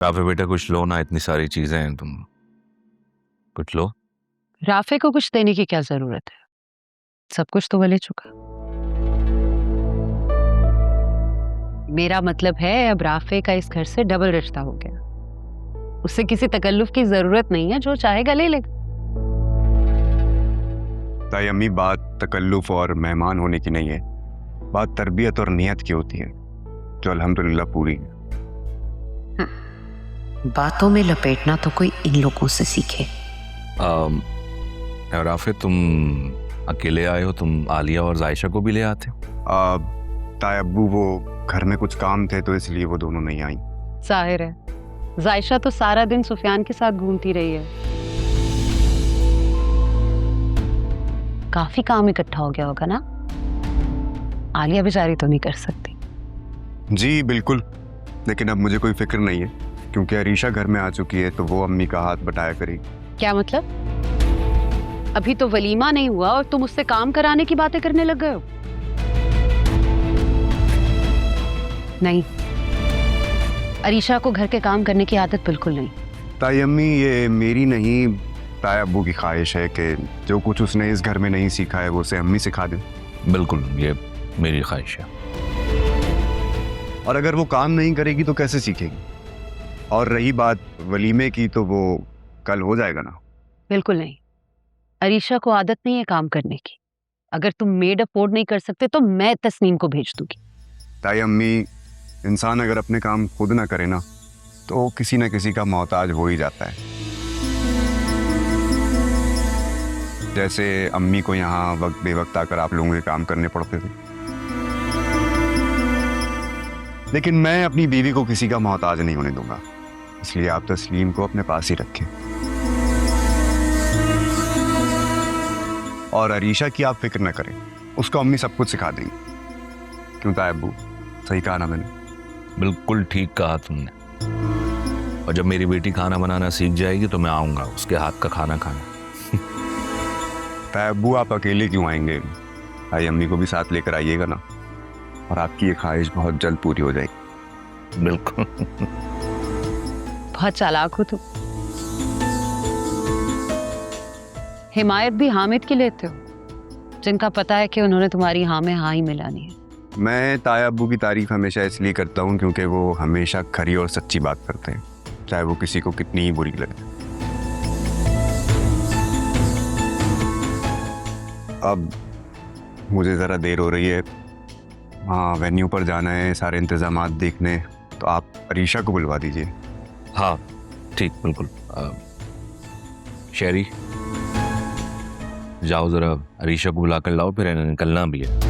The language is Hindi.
राफे बेटा कुछ लो ना, इतनी सारी चीजें हैं, तुम कुछ लो। राफे को कुछ देने की क्या जरूरत है? सब कुछ तो वो ले चुका। मेरा मतलब है अब राफे का इस घर से डबल रिश्ता हो गया। उससे किसी तकल्लुफ की जरूरत नहीं है, जो चाहेगा ले लेगा। ताई अम्मी, बात तकल्लुफ और मेहमान होने की नहीं है, बात तरबियत और नियत की होती है, जो अल्हम्दुलिल्लाह पूरी है। बातों में लपेटना तो कोई इन लोगों से सीखे। राफे तुम अकेले आए हो, तुम आलिया और जायशा को भी ले आते। ताई अब्बू वो घर में कुछ काम थे तो इसलिए वो दोनों नहीं आई। जाहिर है, जायशा तो सारा दिन सुफियान के साथ घूमती रही है। काफी काम इकट्ठा हो गया होगा ना? आलिया बेचारी तो नहीं कर सकती। जी बिल्कुल, लेकिन अब मुझे कोई फिक्र नहीं है, क्योंकि अरीशा घर में आ चुकी है तो वो अम्मी का हाथ बटाया करेगी। क्या मतलब? अभी तो वलीमा नहीं हुआ और तुम उससे काम कराने की बातें करने लग गए हो? नहीं, अरीशा को घर के काम करने की आदत बिल्कुल नहीं। ताई अम्मी, ये मेरी नहीं, ताई अब्बू की ख्वाहिश है कि जो कुछ उसने इस घर में नहीं सीखा है वो उसे अम्मी सिखा दें। बिल्कुल, ये मेरी ख्वाहिश है। और अगर वो काम नहीं करेगी तो कैसे सीखेगी? और रही बात वलीमे की, तो वो कल हो जाएगा ना। बिल्कुल नहीं, अरीशा को आदत नहीं है काम करने की। अगर तुम मेड अफोर्ड नहीं कर सकते तो मैं तस्नीम को भेज दूंगी। ताई अम्मी, इंसान अगर अपने काम खुद ना करे ना तो किसी ना किसी का मोहताज हो ही जाता है। जैसे अम्मी को यहाँ वक्त बेवक्त आकर आप लोगों के काम करने पड़ते थे, लेकिन मैं अपनी बीवी को किसी का मोहताज नहीं होने दूंगा, इसलिए आप तस्लीम को अपने पास ही रखें। और अरीशा की आप फिक्र न करें, उसको अम्मी सब कुछ सिखा देंगी। क्यों ताई अब्बू, सही कहा ना मैंने? बिल्कुल ठीक कहा तुमने। और जब मेरी बेटी खाना बनाना सीख जाएगी तो मैं आऊंगा उसके हाथ का खाना खाना। ताई अब्बू, आप अकेले क्यों आएंगे? ताई अम्मी को भी साथ लेकर आइएगा ना, और आपकी ये ख्वाहिश बहुत जल्द पूरी हो जाएगी। बिल्कुल। बहुत चालाक हो तुम। हिमायत भी हामिद की लेते हो, जिनका पता है कि उन्होंने तुम्हारी हाँ में हाँ ही मिलानी है। मैं ताया अब्बू की तारीफ हमेशा इसलिए करता हूँ क्योंकि वो हमेशा खरी और सच्ची बात करते हैं, चाहे वो किसी को कितनी ही बुरी लगे। अब मुझे ज़रा देर हो रही है, हाँ वेन्यू पर जाना है, सारे इंतजामात देखने, तो आप अरीशा को बुलवा दीजिए। हाँ ठीक, बिल्कुल। शेरी, जाओ जरा अरीशा को बुला कर लाओ, फिर निकलना भी है।